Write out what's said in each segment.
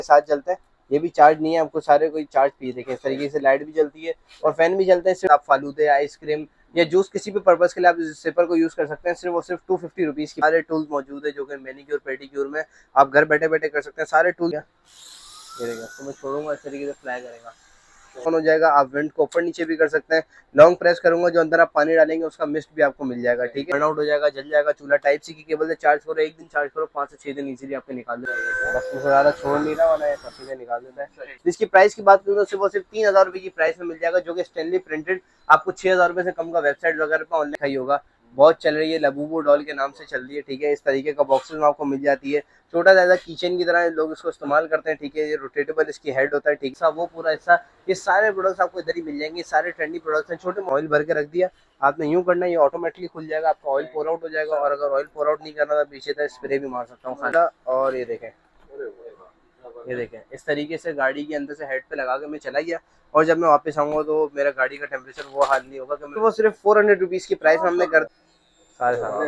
साथ चलता है, ये भी चार्ज नहीं है, आपको सारे कोई चार्ज पिए देखें इस तरीके से, लाइट भी जलती है और फैन भी चलता है। सिर्फ आप फालूदे, आइसक्रीम या जूस किसी भी पर्पज के लिए आप सिपर को यूज कर सकते हैं। सिर्फ और सिर्फ 250 रुपीज की सारे टूल्स मौजूद है जो कि मैनिक्योर पेडिक्योर में आप घर बैठे बैठे कर सकते हैं। सारे टूल ये देखिए, तो मैं छोड़ूंगा इस तरीके से फ्लाई करेगा, ऑन हो जाएगा। आप विंड को ऊपर नीचे भी कर सकते हैं। लॉन्ग प्रेस करूंगा, जो अंदर आप पानी डालेंगे उसका मिस्ट भी आपको मिल जाएगा, ठीक है। बर्न आउट हो जाएगा, जल जाएगा चूल्हा। टाइप सी की केबल से चार्ज करो, एक दिन चार्ज करो, 5 से 6 दिन इजीली आपके निकाल देगा। बस मुझे ज़्यादा छोड़ नहीं रहा, वरना पसीने निकाल देता है। इसकी प्राइस की बात करूँ तो सिर्फ और सिर्फ 3000 रुपये की प्राइस में मिल जाएगा, जो कि स्टेनली प्रिंटेड आपको 6000 रुपये से कम का वेबसाइट वगैरह पर ऑनलाइन ही होगा। बहुत चल रही है, लबूबू डॉल के नाम से चल रही है, ठीक है। इस तरीके का बॉक्सेस में आपको मिल जाती है, छोटा ज़्यादा किचन की तरह लोग इसको इस्तेमाल करते हैं, ठीक है। ये रोटेटेबल इसकी हेड होता है, ठीक है। वो पूरा हिस्सा, ये सारे प्रोडक्ट्स आपको इधर ही मिल जाएंगे। सारे ट्रेंडी प्रोडक्ट्स हैं। छोटे ऑयल भर के रख दिया आपने, यूं करना है, ये ऑटोमेटिकली खुल जाएगा, आपका ऑयल पोर आउट हो जाएगा। और अगर ऑयल पोर आउट नहीं करना तो पीछे था स्प्रे भी मार सकता हूँ खाना। और ये देखें, ये देखें, इस तरीके से गाड़ी के अंदर से हेड पे लगा के मैं चला गया, और जब मैं वापस आऊंगा तो मेरा गाड़ी का टेम्परेचर वो हाल नहीं होगा कि वो सिर्फ 400 रुपीज़ की प्राइस में हमने कर सारे सामान,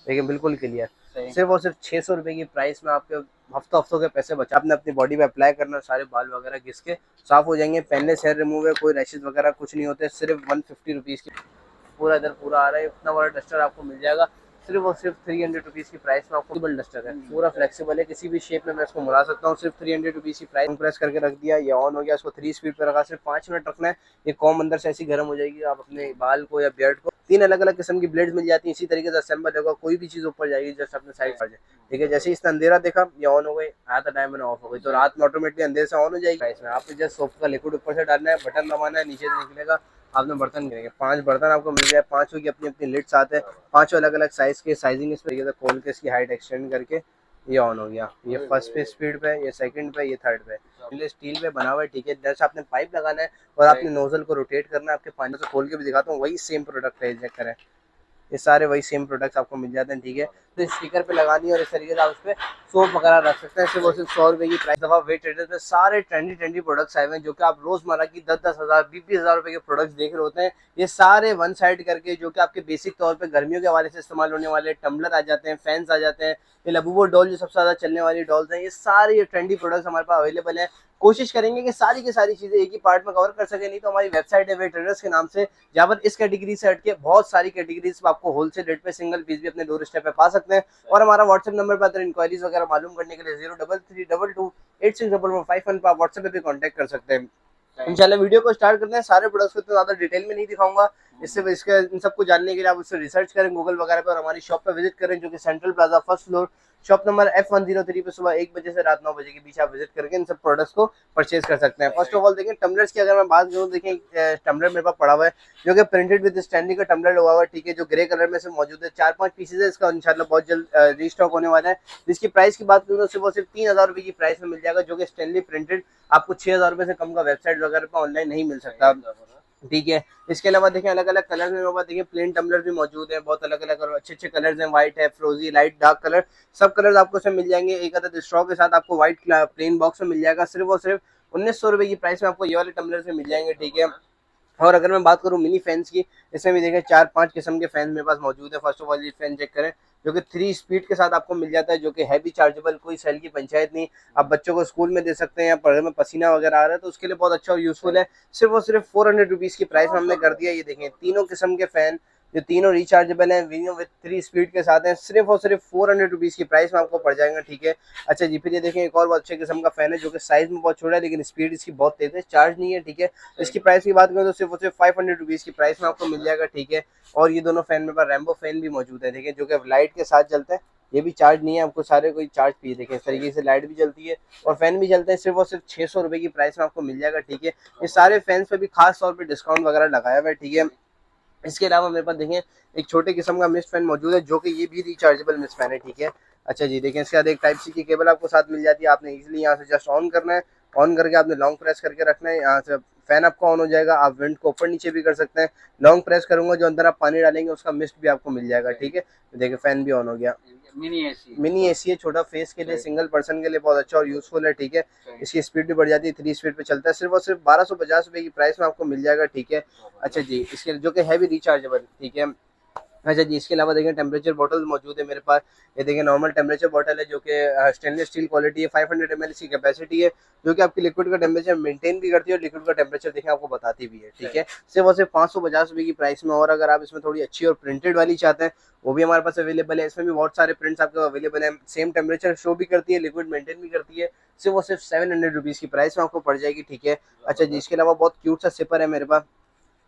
लेकिन बिल्कुल क्लियर। सिर्फ और सिर्फ 600 रुपये की प्राइस में आपके हफ्तों के पैसे बचा। आपने अपनी बॉडी पे अप्लाई करना, सारे बाल वगैरह घिस के साफ हो जाएंगे। पहले से हेयर रिमूव है, कोई रैशेज वगैरह कुछ नहीं होते। सिर्फ 150 रुपीज़ की पूरा इधर पूरा आ रहा है। इतना बड़ा डस्टर आपको मिल जाएगा सिर्फ और सिर्फ 300 रुपीज़ की प्राइस में। आपको टेबल डस्टर है, पूरा फ्लेक्सिबल है, किसी भी शेप में मैं इसको मुड़ा सकता हूँ। सिर्फ 300 रुपीज़ की प्राइस। प्रेस करके रख दिया, ये ऑन हो गया। इसको 3 स्पीड पे रखा, सिर्फ 5 मिनट रखना है। ये कॉम अंदर से ऐसी गर्म हो जाएगी, आप अपने बाल को या बियर्ड को 3 अलग अलग किस्म की ब्लेड्स मिल जाती हैं। इसी तरीके से असेंबल होगा, कोई भी चीज़ ऊपर जाएगी जैसे अपने साइड पर, ठीक है। जैसे इसने अंधेरा देखा, ये ऑन हो गई, आया था टाइम में ऑफ हो गई, तो रात में ऑटोमेटिकली अंधेरे से ऑन हो जाएगी। इसमें आपने जस्ट सोप का लिक्विड ऊपर से डालना है, बटन दबाना है, नीचे से निकलेगा, आपने बर्तन गिरेंगे। 5 बर्तन आपको मिल जाए, 5 की अपनी अपनी लिड्स आते हैं, 5 अलग अलग साइज के। साइजिंग इस तरीके से खोल के इसकी हाइट एक्सटेंड करके ये ऑन हो गया। ये फर्स्ट पे स्पीड पे, ये सेकंड पे, ये थर्ड पे। स्टील पे बना हुआ है, ठीक है। जैसे आपने पाइप लगाना है और आपने नोजल को रोटेट करना है। आपके पानी से खोल के भी दिखाता हूँ, वही सेम प्रोडक्ट है, चेक करें, ये सारे वही सेम प्रोडक्ट्स आपको मिल जाते हैं, ठीक है। तो स्टिकर पे लगानी है और इस तरीके से आप उस पर सोप वगैरह रख सकते हैं। सिर्फ और सिर्फ 100 रुपये की प्राइस। दफा वेट ट्रेडर्स में सारे ट्रेंडी प्रोडक्ट्स आए हुए हैं, जो कि आप रोजमर्रा की 10-10 हज़ार 20-20 हज़ार रुपये के प्रोडक्ट्स देख रहे होते हैं। ये सारे वन साइड करके, जो कि आपके बेसिक तौर पे गर्मियों के हवाले से इस्तेमाल होने वाले टम्बलर आ जाते हैं, फैंस आ जाते हैं, ये लबूबो डॉल जो सबसे ज़्यादा चलने वाली डॉल्स हैं, ये सारे ये ट्रेंडी प्रोडक्ट्स हमारे पास अवेलेबल हैं। कोशिश करेंगे कि सारी की सारी चीज़ें एक ही पार्ट में कवर कर सके, नहीं तो हमारी वेबसाइट है वेट ट्रेडर्स के नाम से, जहाँ पर इस कैटेगरी से हटके बहुत सारी कैटेगरीज आपको होलसेल रेट पे सिंगल पीस भी अपने डोर स्टेप पे पा सकते हैं। और हमारा व्हाट्सएप नंबर पर अगर इंक्वायरीज वगैरह मालूम करने के लिए 0332286151 पर आप व्हाट्सएप पे भी कॉन्टैक्ट कर सकते हैं। इंशाल्लाह वीडियो को स्टार्ट करते हैं। सारे प्रोडक्ट्स को तो ज़्यादा डिटेल में नहीं दिखाऊंगा, इससे इसके इन सबको जानने के लिए आप उससे रिसर्च करें गूगल वगैरह पे, और हमारी शॉप पे विजिट करें, जो कि central plaza first floor, shop number F103 पे सुबह 1 बजे से रात 9 बजे के बीच आप विजिट करके इन सब प्रोडक्ट्स को परचेज कर सकते हैं। फर्स्ट ऑफ ऑल देखें टम्बलर्स की अगर मैं बात करूँ, देखें टम्बलर मेरे पास पड़ा हुआ है, जो कि प्रिंटेड विद स्टैंडी का टम्बलर लगा हुआ है, ठीक है, जो ग्रे कलर में से मौजूद है। 4-5 पीसेज है, इसका इंशाल्लाह बहुत जल्द रीस्टॉक होने वाला है। जिसकी प्राइस की बात करूँ तो सिर्फ और सिर्फ 3000 रुपये की प्राइस में मिल जाएगा, जो कि स्टैंडली प्रिंटेड आपको 6000 रुपये से कम का वेबसाइट वगैरह पर ऑनलाइन नहीं मिल सकता, ठीक है। इसके अलावा देखें अलग अलग कलर में देखिए प्लेन टम्बलर भी मौजूद है, बहुत अलग अलग और अच्छे अच्छे कलर्स हैं। व्हाइट है, फ्रोजी, लाइट, डार्क कलर, सब कलर्स आपको इसमें मिल जाएंगे। एक अदद स्ट्रॉ के साथ आपको व्हाइट प्लेन बॉक्स में मिल जाएगा। सिर्फ और सिर्फ 1900 रुपये की प्राइस में आपको ये वाले टम्बलर से मिल जाएंगे, ठीक है। और अगर मैं बात करूं मिनी फैंस की, इसमें भी देखें 4-5 किस्म के फैन मेरे पास मौजूद है। फर्स्ट ऑफ ऑल ये फैन चेक करें, जो कि 3 स्पीड के साथ आपको मिल जाता है, जो कि है भी चार्जेबल, कोई सेल की पंचायत नहीं। आप बच्चों को स्कूल में दे सकते हैं, या पढ़ने में पसीना वगैरह आ रहा है तो उसके लिए बहुत अच्छा और यूजफुल है। सिर्फ और सिर्फ 400 रुपीज़ की प्राइस में हमने कर दिया। ये देखें तीनों किस्म के फैन, जो तीनों रिचार्जेबल हैं, विनियो विद 3 स्पीड के साथ हैं, सिर्फ और सिर्फ 400 रुपीज़ की प्राइस में आपको पड़ जाएगा, ठीक है। अच्छा जी, फिर ये देखें एक और बहुत अच्छे किस्म का फैन है, जो कि साइज में बहुत छोटा है लेकिन स्पीड इसकी बहुत तेज है, चार्ज नहीं है, ठीक है। इसकी प्राइस की बात करें तो सिर्फ और सिर्फ 500 रुपीज़ की प्राइस में आपको मिल जाएगा, ठीक है। और ये दोनों फैन मेरे पास रैम्बो फैन भी मौजूद है, देखिए, जो कि लाइट के साथ चलता है, ये भी चार्ज नहीं है, आपको सारे कोई चार्ज पिए देखें इस तरीके से, लाइट भी चलती है और फैन भी चलता है। सिर्फ और सिर्फ 600 रुपये की प्राइस में आपको मिल जाएगा, ठीक है। ये सारे फैंस पे भी खास तौर पर डिस्काउंट वगैरह लगाया हुआ है, ठीक है। इसके अलावा मेरे पास देखें एक छोटे किस्म का मिस्ट फैन मौजूद है, जो कि ये भी रिचार्जेबल मिस्ट फैन है, ठीक है। अच्छा जी, देखें इसके बाद एक टाइप सी की केबल आपको साथ मिल जाती है। आपने इजीली यहाँ से जस्ट ऑन करना है, ऑन करके आपने लॉन्ग प्रेस करके रखना है, यहाँ से फैन आपका ऑन हो जाएगा। आप विंड को ऊपर नीचे भी कर सकते हैं। लॉन्ग प्रेस करूंगा, जो अंदर आप पानी डालेंगे उसका मिस्ट भी आपको मिल जाएगा, ठीक है। तो देखिए फैन भी ऑन हो गया। मिनी एसी है, छोटा फेस के लिए, सिंगल पर्सन के लिए बहुत अच्छा और यूजफुल है, ठीक है। इसकी स्पीड भी बढ़ जाती है, 3 स्पीड पे चलता है। सिर्फ और सिर्फ 1250 रुपये की प्राइस में आपको मिल जाएगा, ठीक है। अच्छा जी, इसके जो कि है भी रिचार्जेबल, ठीक है। अच्छा जी, इसके अलावा देखिए टेम्परेचर बॉटल मौजूद है मेरे पास। ये देखिए नॉर्मल टेम्परेचर बॉटल है जो कि स्टेनलेस स्टील क्वालिटी है, 500 ml इसकी कैपेसिटी है, जो कि आपकी लिक्विड का टेम्परेचर मेंटेन भी करती है और लिक्विड का टेम्परेचर देखिए आपको बताती भी है, ठीक है। सिर्फ और सिर्फ 550 रुपये की प्राइस में। और अगर आप इसमें थोड़ी अच्छी और प्रिंटेड वाली चाहते हैं, वो भी हमारे पास अवेलेबल है। इसमें भी बहुत सारे प्रिंट्स आपको अवेलेबल है, सेम टेम्परेचर शो भी करती है, लिक्विड मेंटेन भी करती है। सिर्फ और सिर्फ 700 रुपीज़ की प्राइस में आपको पड़ जाएगी, ठीक है। अच्छा जी, इसके अलावा बहुत क्यूट सा सिपर है मेरे पास,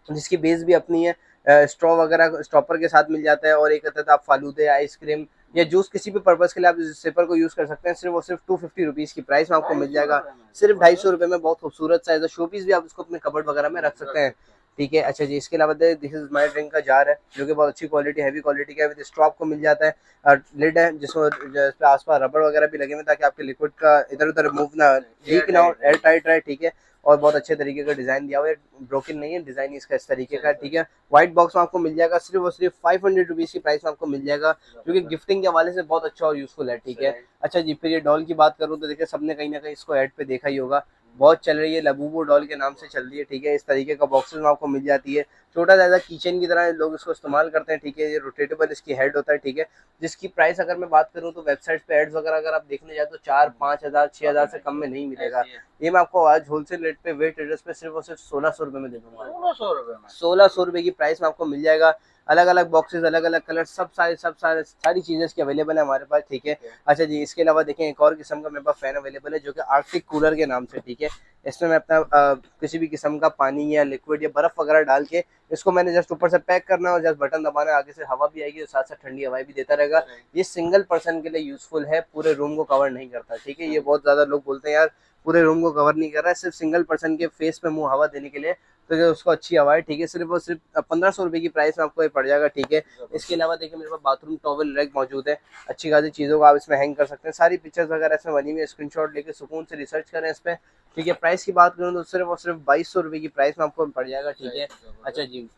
जिसकी बेस भी अपनी है, स्ट्रॉ वगैरह स्टॉपर के साथ मिल जाता है। और एक कहता है आप फालूदे, आइसक्रीम या जूस किसी भी पर्पज़ के लिए आप इस सिपर को यूज़ कर सकते हैं। सिर्फ और सिर्फ 250 रुपीज़ की प्राइस में आपको मिल जाएगा, सिर्फ 250 रुपये में। बहुत खूबसूरत सा एज अ शो पीस भी आप इसको अपने कबर्ड वगैरह में रख सकते हैं, ठीक है। अच्छा जी, इसके अलावा दिस इज माई ड्रिंक का जार है, जो कि बहुत अच्छी क्वालिटी, हैवी क्वालिटी का है, विद स्ट्रॉ आपको मिल जाता है। और लिड है जिसमें जिस पे आसपास रबड़ वगैरह भी लगे हुए हैं, ताकि आपके लिक्विड का इधर उधर मूव ना, लीक ना हो, एयर टाइट रहे, ठीक है। और बहुत अच्छे तरीके का डिजाइन दिया हुआ है, ब्रोकन नहीं है डिजाइन इसका, इस तरीके का, ठीक है। व्हाइट बॉक्स में आपको मिल जाएगा, सिर्फ और सिर्फ 500 रुपीज़ की प्राइस में आपको मिल जाएगा, जो कि गिफ्टिंग के हवाले से बहुत अच्छा और यूजफुल है, ठीक है। अच्छा जी, फिर ये डॉल की बात करूँ तो देखिए सबने कहीं ना कहीं इसको ऐड पे देखा ही होगा, बहुत चल रही है, लबूबू डॉल के नाम से चल रही है, ठीक है। इस तरीके का बॉक्सेस में आपको मिल जाती है, छोटा ज़्यादा किचन की तरह लोग इसको इस्तेमाल करते हैं, ठीक है। ये रोटेटेबल इसकी हेड होता है, ठीक है। जिसकी प्राइस अगर मैं बात करूँ तो वेबसाइट पे एड्स वगैरह अगर आप देखने जाए तो 4-5 हज़ार 6 हज़ार से कम में नहीं मिलेगा। ये मैं आपको आज होलसेल रेट पे वेट एड्रेस पे सिर्फ और सिर्फ 1600 रुपये में दे दूंगा। 1600 रुपये में, 1600 रुपये की प्राइस में आपको मिल जाएगा। अलग अलग बॉक्सेस, अलग अलग कलर, सारी चीज़ें इसकी अवेलेबल है हमारे पास, ठीक है। अच्छा जी, इसके अलावा देखें एक और किस्म का मेरे पास फैन अवेलेबल है, जो कि आर्कटिक कूलर के नाम से, ठीक है। इसमें मैं अपना किसी भी किस्म का पानी या लिक्विड या बर्फ वगैरह डाल के इसको मैंने जस्ट ऊपर से पैक करना है और जस्ट बटन दबाना है, आगे से हवा भी आएगी और साथ साथ ठंडी हवाएं भी देता रहेगा। ये सिंगल पर्सन के लिए यूजफुल है, पूरे रूम को कवर नहीं करता, ठीक है। ये बहुत ज्यादा लोग बोलते हैं यार पूरे रूम को कवर नहीं कर रहा है, सिर्फ सिंगल पर्सन के फेस पे मुंह हवा देने के लिए, तो ये उसको अच्छी हवा है, ठीक है। सिर्फ और सिर्फ 1500 रुपये की प्राइस में आपको ये पड़ जाएगा, ठीक है। इसके अलावा देखिए मेरे पास बाथरूम टॉवल रैक मौजूद है, अच्छी खासी चीज़ों को आप इसमें हैंग कर सकते हैं, सारी पिक्चर्स वगैरह इसमें बनी हुई है, स्क्रीनशॉट लेके सुकून से रिसर्च करें इस पर, ठीक है। प्राइस की बात करूँ तो सिर्फ और सिर्फ 2200 रुपये की प्राइस में आपको पड़ जाएगा, ठीक है। अच्छा जी,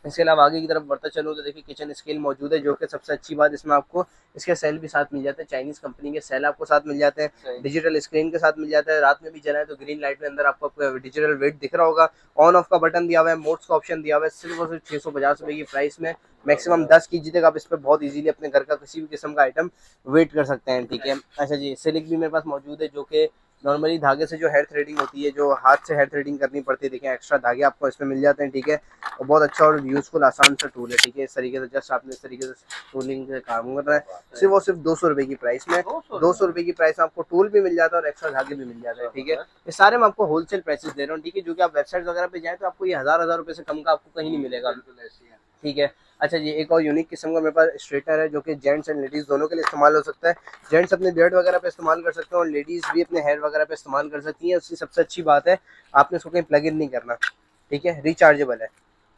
इसके अलावा आगे की तरफ बढ़ता चलूँ तो देखिए किचन स्केल मौजूद है, जो कि सबसे अच्छी बात, इसमें आपको इसके सेल भी साथ मिल जाते हैं, चाइनीज कंपनी के सेल आपको साथ मिल जाते हैं, डिजिटल स्क्रीन के साथ मिल जाता है। रात में भी जलाए तो ग्रीन लाइट में अंदर आपको डिजिटल वेट दिख रहा होगा, ऑन ऑफ का बटन दिया हुआ है, मोड्स का ऑप्शन दिया हुआ है। सिर्फ और सिर्फ 650 रुपये की प्राइस में मैक्सिमम 10 केजी तक आप इस पर बहुत इजीली अपने घर का किसी भी किस्म का आइटम वेट कर सकते हैं, ठीक है। अच्छा जी, सिलिक भी मेरे पास मौजूद है, जो कि नॉर्मली धागे से जो हेयर थ्रेडिंग होती है, जो हाथ से हेयर थ्रेडिंग करनी पड़ती है, देखिए एक्स्ट्रा धागे आपको इसमें मिल जाते हैं, ठीक है। और बहुत अच्छा और यूजफुल आसान सा टूल है, ठीक है। इस तरीके से जस्ट आपने इस तरीके से टूलिंग से काम कर रहा है, सिर्फ और सिर्फ 200 रुपये की प्राइस में, 200 रुपये की प्राइस में आपको टूल भी मिल जाता है और एक्स्ट्रा धागे भी मिल जाते हैं, ठीक है। ये सारे मैं आपको होलसेल प्राइसेस दे रहा हूँ, ठीक है, जो कि आप वेबसाइट वगैरह पे जाए तो आपको ये हजार रुपये से कम का आपको कहीं नहीं मिलेगा, ठीक है। अच्छा जी, एक और यूनिक किस्म का मेरे पास स्ट्रेटनर है, जो कि जेंट्स एंड लेडीज़ दोनों के लिए इस्तेमाल हो सकता है। जेंट्स अपने बियर्ड वगैरह पे इस्तेमाल कर सकते हैं और लेडीज़ भी अपने हेयर वगैरह पे इस्तेमाल कर सकती हैं। उसकी सबसे अच्छी बात है, आपने इसको कहीं प्लग इन नहीं करना, ठीक है, रिचार्जेबल है।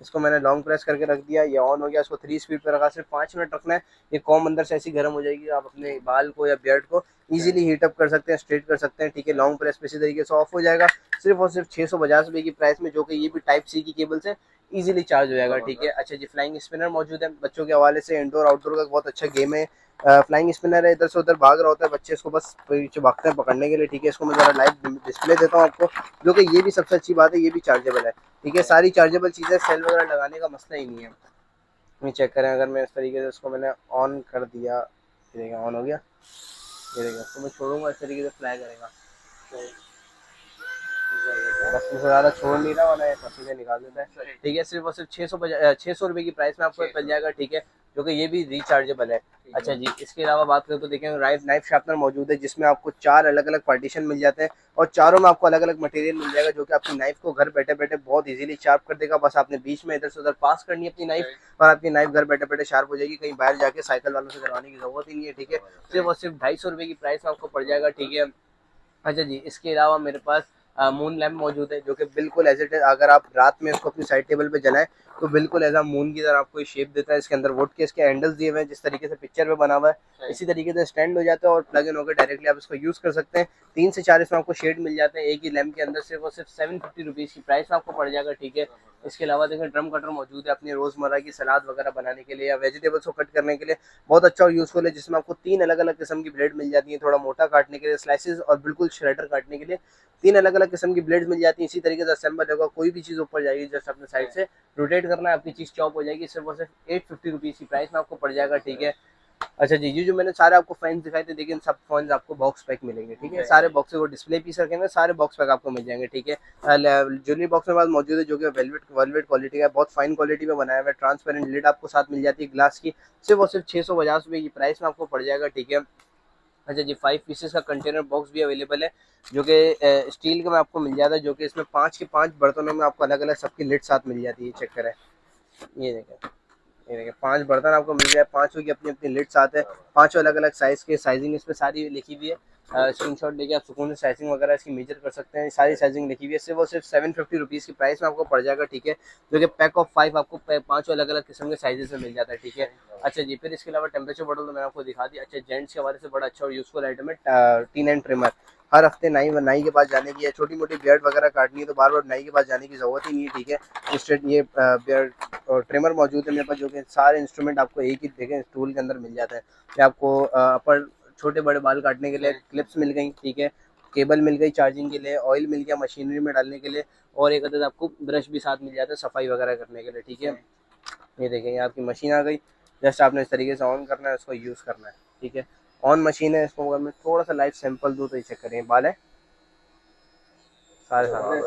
इसको मैंने लॉन्ग प्रेस करके रख दिया, ये ऑन हो गया, इसको 3 स्पीड पर रखा, सिर्फ 5 मिनट रखना है। ये कॉम अंदर से ऐसी गर्म हो जाएगी, आप अपने बाल को या बियर्ड को इजीली हीट अप कर सकते हैं, स्ट्रेट कर सकते हैं, ठीक है। लॉन्ग प्रेस पे इसी तरीके से ऑफ हो जाएगा, सिर्फ और सिर्फ 650 रुपये की प्राइस में, जो कि ये भी टाइप सी की केबल से इजीली चार्ज हो जाएगा, ठीक है। अच्छा जी, फ्लाइंग स्पिनर मौजूद है, बच्चों के हवाले से इंडोर आउटडोर का बहुत अच्छा गेम है। फ्लाइंग स्पिनर है, इधर से उधर भाग रहा होता है, बच्चे इसको बस पीछे भागते हैं पकड़ने के लिए, ठीक है। इसको मैं ज़रा लाइव डिस्प्ले देता हूँ आपको, जो कि ये भी सबसे अच्छी बात है, ये भी चार्जेबल है, ठीक है। सारी चार्जेबल चीज़ें, सेल वगैरह लगाने का मसला ही नहीं है। ये चेक करें, अगर मैं इस तरीके से इसको मैंने ऑन कर दिया, ये देखिए ऑन हो गया, ये देखिए। इसको मैं छोड़ूंगा इस तरीके से फ्लाई करेगा, बस मुझे ज़्यादा छोड़ नहीं रहा, वरना ये पसीने निकाल देता है, ठीक है। सिर्फ और सिर्फ 600 रुपये की प्राइस में आपको मिल जाएगा, ठीक है, जो कि ये भी रिचार्जेबल है। अच्छा जी, इसके अलावा बात करें तो देखें नाइफ शार्पनर मौजूद है, जिसमें आपको 4 अलग अलग पार्टीशन मिल जाते हैं और चारों में आपको अलग अलग मटेरियल मिल जाएगा, जो कि आपकी नाइफ को घर बैठे बैठे बहुत इजीली शार्प कर देगा। बस आपने बीच में इधर से उधर पास करनी है अपनी नाइफ और आपकी नाइफ घर बैठे बैठे शार्प हो जाएगी, कहीं बाहर जाके साइकिल वालों से करवाने की जरूरत ही नहीं है, ठीक है। सिर्फ और सिर्फ 250 रुपये की प्राइस में आपको पड़ जाएगा, ठीक है। अच्छा जी, इसके अलावा मेरे पास मून लैम्प मौजूद है, जो कि बिल्कुल एज इट इज, अगर आप रात में इसको अपनी साइड टेबल पे जलाएं तो बिल्कुल एज अ मून की तरह आपको ये शेप देता है। इसके अंदर वुड के इसके हैंडल्स दिए हुए हैं, जिस तरीके से पिक्चर में बना हुआ है इसी तरीके से स्टैंड हो जाता है और प्लग इन होकर डायरेक्टली आप इसको यूज़ कर सकते हैं। 3 से 4 इसमें आपको शेड मिल जाते हैं एक ही लैम्प के अंदर, सिर्फ और सिर्फ 750 रुपीज़ की प्राइस में आपको पड़ जाएगा, ठीक है। इसके अलावा देखें ड्रम कटर मौजूद है अपनी रोज़मर्रा की सलाद वगैरह बनाने के लिए या वेजिटेबल्स को कट करने के लिए बहुत अच्छा और यूज़फुल है, जिसमें आपको 3 अलग-अलग किस्म की ब्लेड मिल जाती हैं, थोड़ा मोटा काटने के लिए स्लाइसेस और बिल्कुल श्रेडर काटने के लिए 3 अलग-अलग किस्म की ब्लेड्स मिल जाती हैं। इसी तरीके से असेंबल होगा, कोई भी चीज़ ऊपर जाएगी जस्ट अपने साइड से रोटेट करना है, आपकी चीज़ चॉप हो जाएगी। सिर्फ और सिर्फ 850 रुपीज़ की प्राइस में आपको पड़ जाएगा, ठीक है। अच्छा जी, ये जो मैंने सारे आपको फैंस दिखाए थे, देखिए इन सब फैंस आपको बॉक्स पैक मिलेंगे, ठीक है। सारे बॉक्स को डिस्प्ले पीस रखेंगे, सारे बॉक्स पैक आपको मिल जाएंगे, ठीक है। ज्वेलरी बॉक्स में बाद मौजूद है जो कि वेलवेट वेलवेट क्वालिटी का है, बहुत फाइन क्वालिटी में बनाया हुआ है। ट्रांसपेरेंट लिड आपको साथ मिल जाती है ग्लास की, सिर्फ और सिर्फ 650 रुपये की प्राइस में आपको पड़ जाएगा, ठीक है। अच्छा जी, 5 पीसेस का कंटेनर बॉक्स भी अवेलेबल है जो कि स्टील का में आपको मिल जाता है, जो कि इसमें 5 के 5 बर्तनों में आपको अलग अलग सबकी लिड साथ मिल जाती है। चेक करें, ये देखें, ये देखिए 5 बर्तन आपको मिल जाए, पांचों की अपनी अपनी लिड्स आते हैं, पांचों अलग अलग साइज के, साइजिंग इस पे सारी लिखी हुई है। स्क्रीनशॉट लेके आप सुकून से साइजिंग वगैरह इसकी मेजर कर सकते हैं, सारी साइजिंग लिखी हुई है। सिर्फ और सिर्फ 750 रुपीज़ की प्राइस में आपको पड़ जाएगा, ठीक है। जो कि पैक ऑफ 5 आपको पांचों अलग अलग किस्म के साइजेस में मिल जाता है, ठीक है। अच्छा जी, फिर इसके अलावा टेम्परेचर बॉटल तो मैंने आपको दिखा दिया। अच्छा, जेंट्स के हवाले से बड़ा अच्छा और यूजफुल आइटम है टीन एंड ट्रिमर। हर हफ्ते नाई के पास जाने की है, छोटी मोटी बियर्ड वगैरह काटनी है तो बार बार नाई के पास जाने की जरूरत ही नहीं है, ठीक है। स्ट्रेट ये बियर्ड और ट्रिमर मौजूद है मेरे पास, जो कि सारे इंस्ट्रूमेंट आपको एक ही देखें टूल के अंदर मिल जाता है। ये आपको अपर छोटे बड़े बाल काटने के लिए क्लिप्स मिल गई, ठीक है। केबल मिल गई चार्जिंग के लिए, ऑयल मिल गया मशीनरी में डालने के लिए, और एक अदद आपको ब्रश भी साथ मिल जाता है सफाई वगैरह करने के लिए, ठीक है। ये देखें, ये आपकी मशीन आ गई, जस्ट आपने इस तरीके से ऑन करना है, उसको यूज़ करना है, ठीक है। ऑन मशीन है। इसको अगर मैं थोड़ा सा लाइव सैंपल दूँ तो ये चेक करें, बाल है सारे सारे,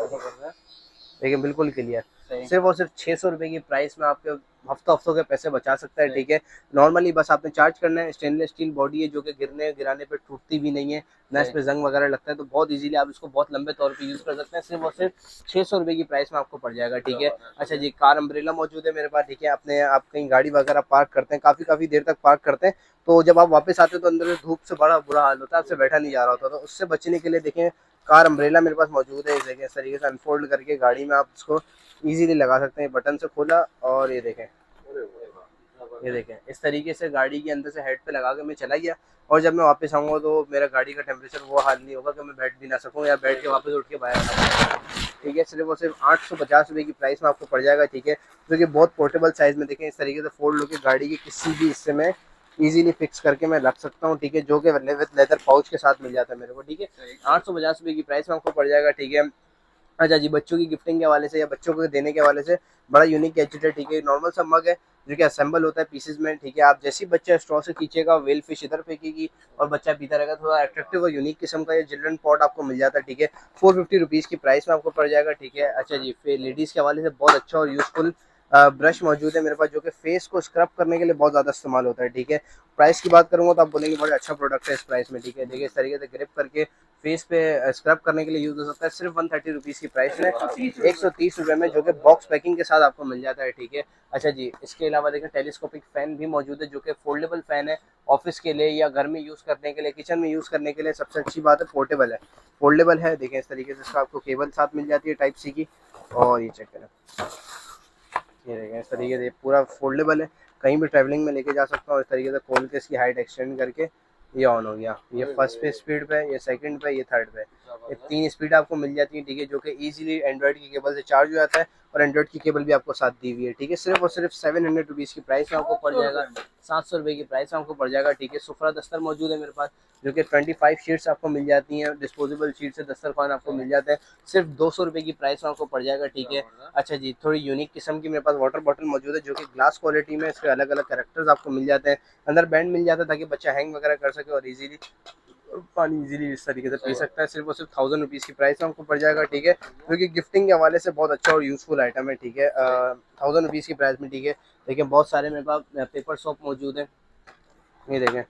देखिए बिल्कुल क्लियर। सिर्फ और सिर्फ 600 रुपये की प्राइस में आपके हफ्तों के पैसे बचा सकता है, ठीक है। नॉर्मली बस आपने चार्ज करना है, स्टेनलेस स्टील बॉडी है जो कि गिरने गिराने पे टूटती भी नहीं है, ना इस पे जंग वगैरह लगता है, तो बहुत इजीली आप इसको बहुत लंबे तौर पे यूज़ कर सकते हैं। सिर्फ और सिर्फ 600 रुपये की प्राइस में आपको पड़ जाएगा, ठीक है। अच्छा जी, कार अम्ब्रेला मौजूद है मेरे पास, ठीक है। अपने आप कहीं गाड़ी वगैरह पार्क करते हैं, काफ़ी देर तक पार्क करते हैं, तो जब आप वापस आते हैं तो अंदर धूप से बड़ा बुरा हाल होता है, आपसे बैठा नहीं जा रहा होता, तो उससे बचने के लिए देखें कार अम्ब्रेला मेरे पास मौजूद है। इस देखिए, इस तरीके से अनफोल्ड करके गाड़ी में आप इसको इजीली लगा सकते हैं, बटन से खोला और ये देखें, ये देखें इस तरीके से गाड़ी के अंदर से हेड पे लगा के मैं चला गया, और जब मैं वापस आऊँगा तो मेरा गाड़ी का टेम्परेचर वो हाल नहीं होगा कि मैं बैठ भी ना सकूँ या बैठ के वापस उठ के बाहर आ, ठीक है। सिर्फ और सिर्फ 850 रुपये की प्राइस में आपको पड़ जाएगा, ठीक है। जो कि बहुत पोर्टेबल साइज़ में, देखें इस तरीके से फोल्ड होकर गाड़ी के किसी भी हिस्से में इजीली फिक्स करके मैं रख सकता हूँ, ठीक है। जो कि विद लेदर पाउच के साथ मिल जाता है मेरे को, ठीक है। 850 रुपये की प्राइस में आपको पड़ जाएगा, ठीक है। अच्छा जी, बच्चों की गिफ्टिंग के हवाले से या बच्चों को देने के हवाले से बड़ा यूनिक गैजेट है, ठीक है। नॉर्मल सा मग है जो कि असेंबल होता है पीसेज में, ठीक है। आप जैसे ही बच्चा स्ट्रॉ से खींचेगा वेल फिश इधर फेंकेगी और बच्चा पीता रहेगा। थोड़ा अट्रैक्टिव और यूनिक किस्म का ये चिल्ड्रन पॉट आपको मिल जाता है, ठीक है। 450 रुपीज़ की प्राइस में आपको पड़ जाएगा, ठीक है। अच्छा जी, फिर लेडीज़ के हवाले से बहुत अच्छा और यूजफुल ब्रश मौजूद है मेरे पास, जो कि फेस को स्क्रब करने के लिए बहुत ज़्यादा इस्तेमाल होता है, ठीक है। प्राइस की बात करूँगा तो आप बोलेंगे बड़ा अच्छा प्रोडक्ट है इस प्राइस में, ठीक है। देखिए इस तरीके से ग्रिप करके फेस पे स्क्रब करने के लिए यूज़ हो सकता है। सिर्फ 130 रुपीज़ की प्राइस में 130 रुपये में, जो कि बॉक्स पैकिंग के साथ आपको मिल जाता है, ठीक है। अच्छा जी, इसके अलावा देखें टेलीस्कोपिक फ़ैन भी मौजूद है जो कि फोल्डेबल फ़ैन है, ऑफिस के लिए या घर में यूज़ करने के लिए, किचन में यूज़ करने के लिए सबसे अच्छी बात है, पोर्टेबल है, फोल्डेबल है। देखें इस तरीके से इसका आपको केबल साथ मिल जाती है टाइप सी की, और ये चेक करें, ये देखें इस तरीके से पूरा फोल्डेबल है, कहीं भी ट्रैवलिंग में लेके जा सकता हूँ। इस तरीके से खोल के इसकी हाइट एक्सटेंड करके ये ऑन हो गया। ये फर्स्ट पे स्पीड पे, ये सेकंड पे, ये थर्ड पे, ये 3 स्पीड आपको मिल जाती है, ठीक है। जो कि इजीली एंड्रॉइड की केबल से चार्ज हो जाता है, और एंड्रॉइड की केबल भी आपको साथ दी हुई है, ठीक है। सिर्फ और सिर्फ 700 रुपीज़ की प्राइस में आपको पड़ जाएगा, 700 रुपये की प्राइस में आपको पड़ जाएगा, ठीक है। सुफरा दस्तर मौजूद है मेरे पास, जो कि 25 शीट्स आपको मिल जाती हैं, डिस्पोजेबल शीट से दस्तरखान आपको मिल जाता है, सिर्फ 200 रुपये की प्राइस में आपको पड़ जाएगा, ठीक है। अच्छा जी, थोड़ी यूनिक किस्म की मेरे पास वाटर बॉटल मौजूद है जो कि ग्लास क्वालिटी में, इसके अलग अलग कैरेक्टर्स आपको मिल जाते हैं, अंदर बैंड मिल जाता है ताकि बच्चा हैंग वगैरह कर सके और इजीली पानी इजीली इस तरीके से पी सकता है। सिर्फ और सिर्फ 1000 रुपीज़ की प्राइस में आपको पड़ जाएगा, ठीक है। जो कि गिफ्टिंग के हवाले से बहुत अच्छा और यूज़फुल आइटम है, ठीक है। 1000 रुपीज़ की प्राइस में, ठीक है। देखिए बहुत सारे मेरे पास पेपर सोप मौजूद है, ये देखें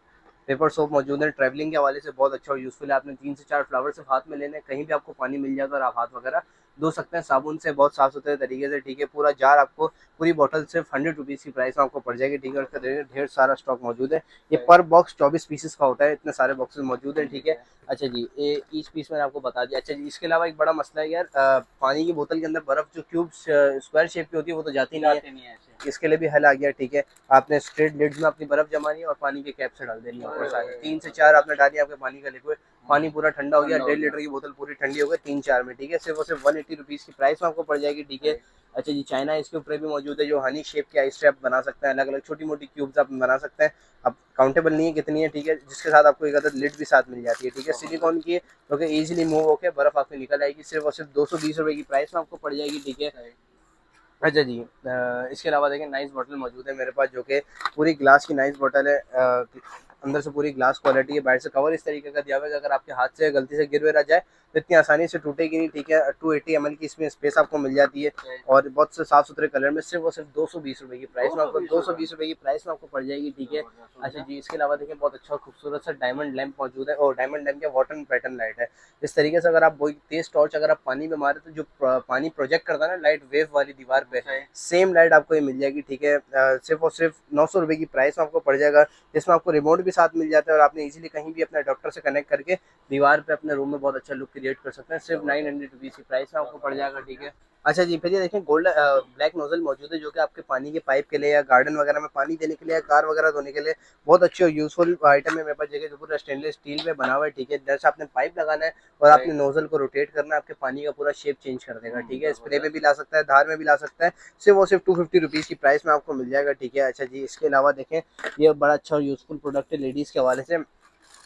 पेपर सोप मौजूद है, ट्रैवलिंग के हवाले से बहुत अच्छा और यूज़फुल है। आपने 3 से 4 फ्लावर सिर्फ हाथ में लेने, कहीं भी आपको पानी मिल जाएगा और आप हाथ वगैरह धो सकते हैं साबुन से बहुत साफ़ सुथरे तरीके से, ठीक है। पूरा जार आपको, पूरी बोतल सिर्फ 100 रुपीज़ की प्राइस में आपको पड़ जाएगी, ठीक है। और इसका ढेर सारा स्टॉक मौजूद है। ये पर बॉक्स 24 पीसेस का होता है, इतने सारे बॉक्सेस मौजूद हैं, ठीक है। अच्छा जी, ये ईच पीस मैंने आपको बता दिया। अच्छा जी, इसके अलावा एक बड़ा मसला है यार, पानी की बोतल के अंदर बर्फ़ जो क्यूब स्क्वायर शेप की होती है वो तो जाती नहीं है, इसके लिए भी हल आ गया, ठीक है। आपने स्ट्रेट लिड्स में अपनी बर्फ़ जमानी है और पानी के कैप से डाल देनी है ऊपर सारे, 3 से 4 आपने डाली, आपके पानी का लिक्विड, पानी पूरा ठंडा हो गया, 1.5 लीटर की बोतल पूरी ठंडी हो गई 3-4 में, ठीक है। सिर्फ और सिर्फ 180 रुपीज़ की प्राइस में आपको पड़ जाएगी, ठीक है। अच्छा जी, चाइना इसके ऊपर भी मौजूद है, जो हनी शेप की आइस ट्रैप बना सकते हैं, अलग अलग छोटी मोटी क्यूब्स आप बना सकते हैं। अब काउंटेबल नहीं है कितनी है, ठीक है, जिसके साथ आपको एक अदर लिड भी साथ मिल जाती है, ठीक है, सिलिकॉन की है, तो कि ईजिली मूव होकर बर्फ आपकी निकल आएगी। सिर्फ और सिर्फ 220 रुपये की प्राइस में आपको पड़ जाएगी, ठीक है। अच्छा जी, इसके अलावा देखिए नाइस बॉटल मौजूद है मेरे पास, जो कि पूरी ग्लास की नाइस बॉटल है, अंदर से पूरी ग्लास क्वालिटी है, बाहर से कवर इस तरीके का दिया हुआ है कि अगर आपके हाथ से गलती से गिर वगैरह जाए तो इतनी आसानी से टूटेगी नहीं, ठीक है। 280 ml की इसमें स्पेस आपको मिल जाती है, और बहुत से साफ सुथरे कलर में, सिर्फ और सिर्फ 220 रुपये की प्राइस में आपको 220 रुपये की प्राइस में आपको पड़ जाएगी, ठीक है। अच्छा जी, इसके अलावा देखिए बहुत अच्छा खूबसूरत सा डायमंड लैंप मौजूद है, और डायमंड लैंप का वाटर पैटर्न लाइट है। इस तरीके से अगर आप वही तेज टॉर्च अगर आप पानी में मारे तो जो पानी प्रोजेक्ट करता है ना लाइट वेव वाली दीवार पे, सेम लाइट आपको ये मिल जाएगी, ठीक है। सिर्फ और सिर्फ 900 रुपये की प्राइस में आपको पड़ जाएगा, जिसमें आपको रिमोट भी साथ मिल जाता है, और आपने इजीली कहीं भी अपने डॉक्टर से कनेक्ट करके दीवार पे अपने रूम में बहुत अच्छा लुक क्रिएट कर सकते हैं। सिर्फ 900 रुपीज़ की प्राइस में आपको पड़ जाएगा, ठीक है। अच्छा जी, फिर ये देखें गोल्ड ब्लैक नोजल मौजूद है, जो कि आपके पानी के पाइप के लिए या गार्डन वगैरह में पानी देने के लिए या कार वगैरह धोने के लिए बहुत अच्छी और यूजफुल आइटम है मेरे पास, जगह जो पूरा स्टेनलेस स्टील में बना हुआ है, ठीक है। जैसे आपने पाइप लगाना है और आपने नोजल को रोटेट करना है, आपके पानी का पूरा शेप चेंज कर देगा, ठीक है। स्प्रे में भी ला सकता है, धार में भी ला सकता है, सिर्फ वो सिर्फ 250 रुपीज़ की प्राइस में आपको मिल जाएगा, ठीक है। अच्छा जी, इसके अलावा देखें ये बड़ा अच्छा और यूजफुल प्रोडक्ट है लेडीज़ के हवाले से।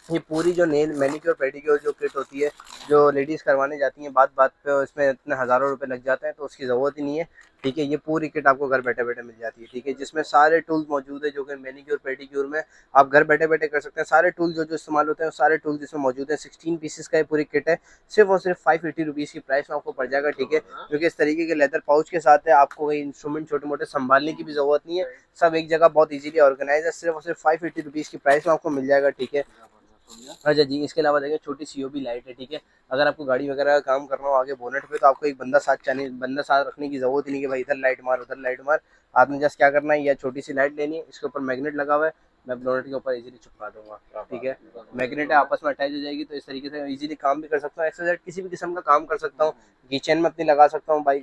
ये पूरी जो नेल मैनिक्योर पेडिक्योर जो किट होती है, जो लेडीज़ करवाने जाती हैं, बात बात पे इसमें इतने हज़ारों रुपए लग जाते हैं, तो उसकी ज़रूरत ही नहीं है, ठीक है। ये पूरी किट आपको घर बैठे बैठे मिल जाती है, ठीक है, जिसमें सारे टूल्स मौजूद है जो कि मैनिक्योर पेडिक्योर में आप घर बैठे बैठे कर सकते हैं। सारे टूल जो जो इस्तेमाल होते हैं सारे टूल्स इसमें मौजूद हैं। 16 पीसेस का ये पूरी किट है, सिर्फ और सिर्फ 580 रुपीज़ की प्राइस में आपको पड़ जाएगा, ठीक है। क्योंकि इस तरीके के लेदर पाउच के साथ है, आपको कोई इंस्ट्रूमेंट छोटे मोटे संभालने की भी ज़रूरत नहीं है, सब एक जगह बहुत ईजिली ऑर्गेनाइज है। सिर्फ और सिर्फ 580 रुपीज़ की प्राइस में आपको मिल जाएगा, ठीक है। अच्छा जी, इसके अलावा देखिए छोटी सीओबी लाइट है, ठीक है। अगर आपको गाड़ी वगैरह का काम करना हो आगे बोनेट पे, तो आपको एक बंदा साथ रखने की जरूरत ही नहीं कि भाई इधर लाइट मार उधर लाइट मार। आपने जस्ट क्या करना है, यह छोटी सी लाइट लेनी है, इसके ऊपर मैग्नेट लगा हुआ है, मैं बोनेट के ऊपर इजीली चिपका दूंगा, ठीक है। मैग्नेट है, आपस में अटैच हो जाएगी, तो इस तरीके से इजीली काम भी कर सकता हूँ, एक्सरसाइज किसी भी किस्म का काम कर सकता हूँ। किचन में अपनी लगा सकता हूँ भाई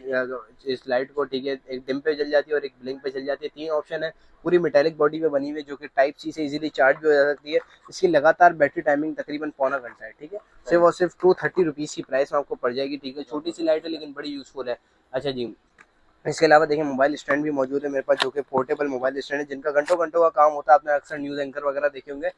इस लाइट को, ठीक है। एक डिम पे जल जाती है और एक ब्लिंक पे जल जाती है, 3 ऑप्शन है। पूरी मेटेलिक बॉडी पे बनी हुई है, जो कि टाइप सी से इजीली चार्ज भी हो जा सकती है। इसकी लगातार बैटरी टाइमिंग तकरीबन पौना घंटा है, ठीक है। सिर्फ और सिर्फ 230 रुपीज़ की प्राइस में आपको पड़ जाएगी, ठीक है। छोटी सी लाइट है लेकिन बड़ी यूजफुल है। अच्छा जी, इसके अलावा देखिए मोबाइल स्टैंड भी मौजूद है मेरे पास, जो कि पोर्टेबल मोबाइल स्टैंड है, जिनका घंटों घंटों का काम होता है। आपने अक्सर न्यूज़ एंकर वगैरह देखे होंगे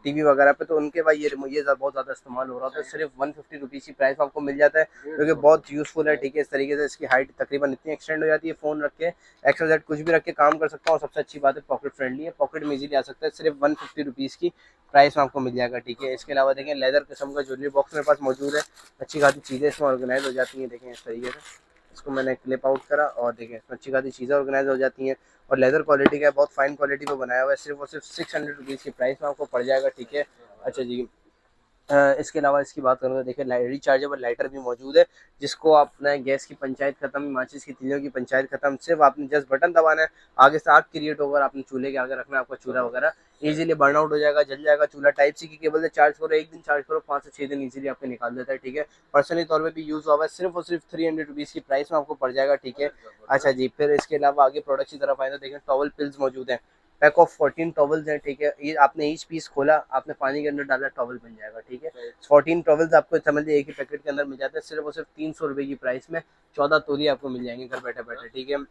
टीवी वगैरह पे, तो उनके भाई ये बहुत ज़्यादा इस्तेमाल हो रहा था। सिर्फ 150 रुपीज़ की प्राइस में आपको मिल जाता है, जो कि बहुत यूज़फुल है, ठीक है। इस तरीके से इसकी हाइट तकरीबन इतनी एक्सटेंड हो जाती है, फ़ोन रख के एक्सरसाइज कुछ भी रख के काम कर सकता हूँ। सबसे अच्छी बात है पॉकेट फ्रेंडली है, पॉकेट में इजीली आ सकता है। सिर्फ 150 रुपीज़ की प्राइस में आपको मिल जाएगा, ठीक है। इसके अलावा देखें लेदर किस्म का ज्वेलरी बॉक्स मेरे पास मौजूद है, अच्छी खासी चीज़ें इसमें ऑर्गेनाइज हो जाती हैं, देखें इस तरीके से। इसको मैंने क्लिप आउट करा और देखें इसमें अच्छी खासी चीज़ें ऑर्गेनाइज हो जाती हैं, और लेदर क्वालिटी का है, बहुत फाइन क्वालिटी में बनाया हुआ है। सिर्फ और सिर्फ 600 रुपीज़ की प्राइस में आपको पड़ जाएगा, ठीक है। अच्छा जी, इसके अलावा इसकी बात करूँ तो देखिए रिचार्जेबल लाइटर भी मौजूद है, जिसको आपने गैस की पंचायत खत्म, माचिस की तीलियों की पंचायत खत्म, सिर्फ आपने जस्ट बटन दबाना है, आगे से आग क्रिएट होगा, आपने चूल्हे के आगे रखना है आपका चूल्हा वगैरह, इजीली बर्न आउट हो जाएगा, जल जाएगा चूल्हा। टाइप सी की केबल से चार्ज करो, एक दिन चार्ज करो, 5 से 6 दिन इजीली आपको निकाल देता है, ठीक है। पर्सनली तौर पर भी यूज़ हुआ है। सिर्फ और सिर्फ 300 रुपीज़ की प्राइस में आपको पड़ जाएगा, ठीक है। अच्छा जी, फिर इसके अलावा आगे प्रोडक्ट की तरफ आए तो देखें टॉवल पिल्स मौजूद हैं, पैक ऑफ 14 टॉवल्स हैं, ठीक है। ये आपने ईच पीस खोला, आपने पानी के अंदर डाला, टॉवल बन जाएगा, ठीक है। 14 टॉवल्स आपको समझ लीजिए एक ही पैकेट के अंदर मिल जाते हैं, सिर्फ और सिर्फ 300 रुपये की प्राइस में 14 तोलिए आपको मिल जाएंगे घर बैठे बैठे, ठीक है।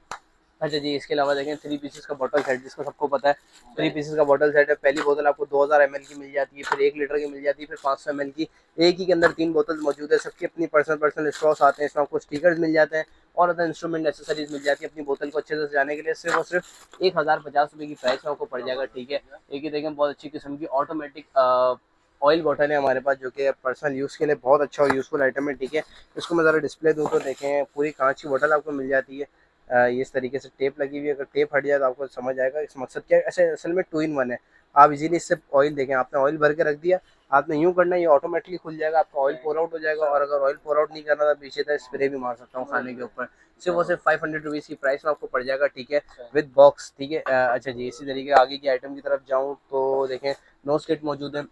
अच्छा जी, इसके अलावा देखें 3 पीसेस का बॉटल सेट, जिसको सबको पता है 3 पीसेस का बॉटल सेट है। पहली बोतल आपको 2000 ml की मिल जाती है, फिर 1 लीटर की मिल जाती है, फिर 500 ml की। एक ही के अंदर 3 बोतल मौजूद है, सबकी अपनी पर्सनल पर्सनल स्ट्रॉस आते हैं, इसमें आपको स्टिकर्स मिल जाते हैं और अदर इंस्ट्रूमेंट एसेसरीज मिल जाती है अपनी बोतल को अच्छे से सजाने के लिए। सिर्फ और सिर्फ 1050 रुपये की प्राइस में आपको पड़ जाएगा, ठीक है। एक ही देखें बहुत अच्छी किस्म की ऑटोमेटिक ऑयल बॉटल है हमारे पास, जो कि पर्सनल यूज़ के लिए बहुत अच्छा और यूज़फुल आइटम है, ठीक है। इसको मैं ज़रा डिस्प्ले दूँ तो देखें पूरी कांच की बोतल आपको मिल जाती है। ये इस तरीके से टेप लगी हुई है, अगर टेप हट जाए तो आपको समझ आएगा इस मकसद क्या है। ऐसे असल में 2 in 1 है, आप इजीली इससे ऑयल देखें, आपने ऑयल भर के रख दिया, आपने यूँ करना है, ये ऑटोमेटिकली खुल जाएगा, आपका ऑयल पोर आउट हो जाएगा। और अगर ऑयल पोर आउट नहीं करना तो पीछे तक स्प्रे भी मार सकता हूँ खाने के ऊपर। सिर्फ और सिर्फ 500 रुपीज़ की प्राइस में आपको पड़ जाएगा, ठीक है, विद बॉक्स, ठीक है। अच्छा जी, इसी तरीके आगे की आइटम की तरफ जाऊँ तो देखें नोज किट मौजूद है,